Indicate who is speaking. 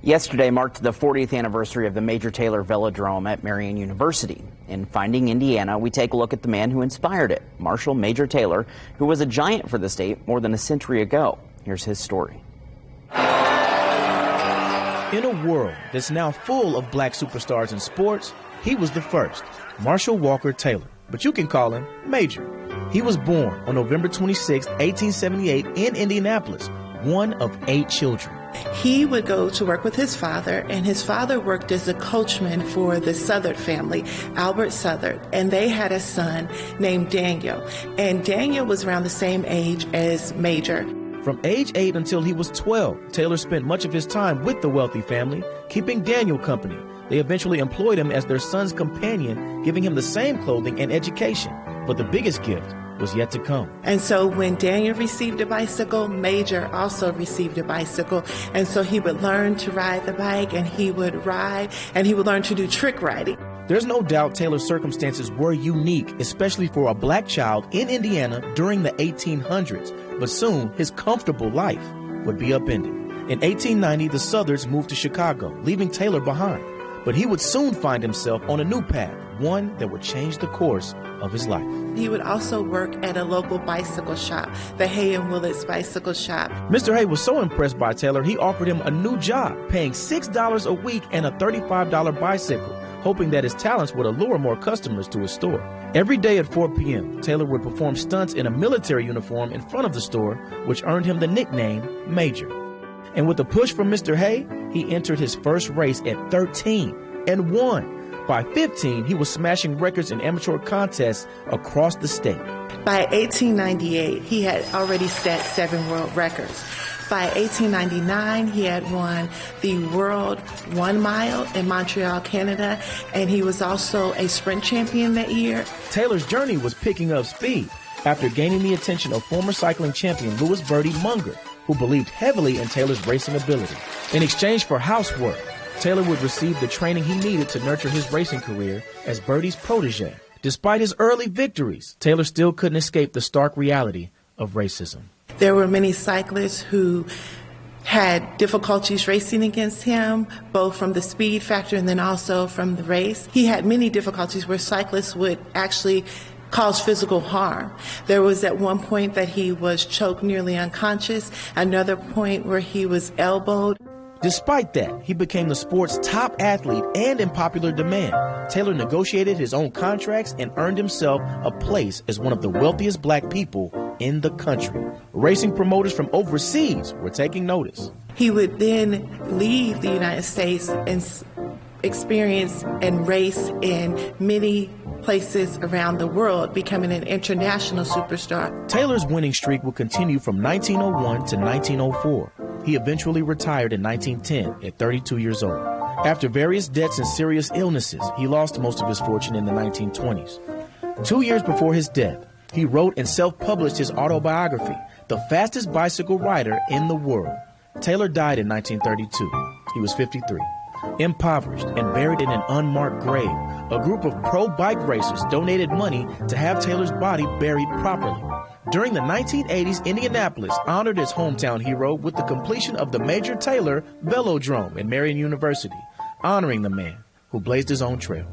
Speaker 1: Yesterday marked the 40th anniversary of the Major Taylor Velodrome at Marian University. In Finding Indiana, we take a look at the man who inspired it, Marshall Major Taylor, who was a giant for the state more than a century ago. Here's his story.
Speaker 2: In a world that's now full of black superstars in sports, he was the first, Marshall Walker Taylor, but you can call him Major. He was born on November 26, 1878 in Indianapolis, one of 8 children.
Speaker 3: He would go to work with his father, and his father worked as a coachman for the Southard family, Albert Southard, and they had a son named Daniel, and Daniel was around the same age as Major.
Speaker 2: From age 8 until he was 12, Taylor spent much of his time with the wealthy family, keeping Daniel company. They eventually employed him as their son's companion, giving him the same clothing and education. But the biggest gift was yet to come.
Speaker 3: And so when Daniel received a bicycle, Major also received a bicycle. And so he would learn to ride the bike, and he would ride, and he would learn to do trick riding.
Speaker 2: There's no doubt Taylor's circumstances were unique, especially for a black child in Indiana during the 1800s. But soon, his comfortable life would be upended. In 1890, the Southards moved to Chicago, leaving Taylor behind. But he would soon find himself on a new path, one that would change the course of his life.
Speaker 3: He would also work at a local bicycle shop, the Hay and Willits Bicycle Shop.
Speaker 2: Mr. Hay was so impressed by Taylor, he offered him a new job, paying $6 a week and a $35 bicycle, hoping that his talents would allure more customers to his store. Every day at 4 p.m., Taylor would perform stunts in a military uniform in front of the store, which earned him the nickname Major. And with a push from Mr. Hay, he entered his first race at 13 and won. By 15, he was smashing records in amateur contests across the state.
Speaker 3: By 1898, he had already set 7 world records. By 1899, he had won the World 1 Mile in Montreal, Canada, and he was also a sprint champion that year.
Speaker 2: Taylor's journey was picking up speed after gaining the attention of former cycling champion Louis Bertie Munger, who believed heavily in Taylor's racing ability. In exchange for housework, Taylor would receive the training he needed to nurture his racing career as Bertie's protege. Despite his early victories, Taylor still couldn't escape the stark reality of racism.
Speaker 3: There were many cyclists who had difficulties racing against him, both from the speed factor and then also from the race. He had many difficulties where cyclists would actually cause physical harm. There was at one point that he was choked nearly unconscious, another point where he was elbowed.
Speaker 2: Despite that, he became the sport's top athlete and in popular demand. Taylor negotiated his own contracts and earned himself a place as one of the wealthiest black people in the country. Racing promoters from overseas were taking notice.
Speaker 3: He would then leave the United States and experience and race in many places around the world, becoming an international superstar.
Speaker 2: Taylor's winning streak would continue from 1901 to 1904. He eventually retired in 1910 at 32 years old. After various deaths and serious illnesses, he lost most of his fortune in the 1920s. 2 years before his death, he wrote and self-published his autobiography, The Fastest Bicycle Rider in the World. Taylor died in 1932. He was 53. Impoverished and buried in an unmarked grave, a group of pro-bike racers donated money to have Taylor's body buried properly. During the 1980s, Indianapolis honored its hometown hero with the completion of the Major Taylor Velodrome at Marian University, honoring the man who blazed his own trail.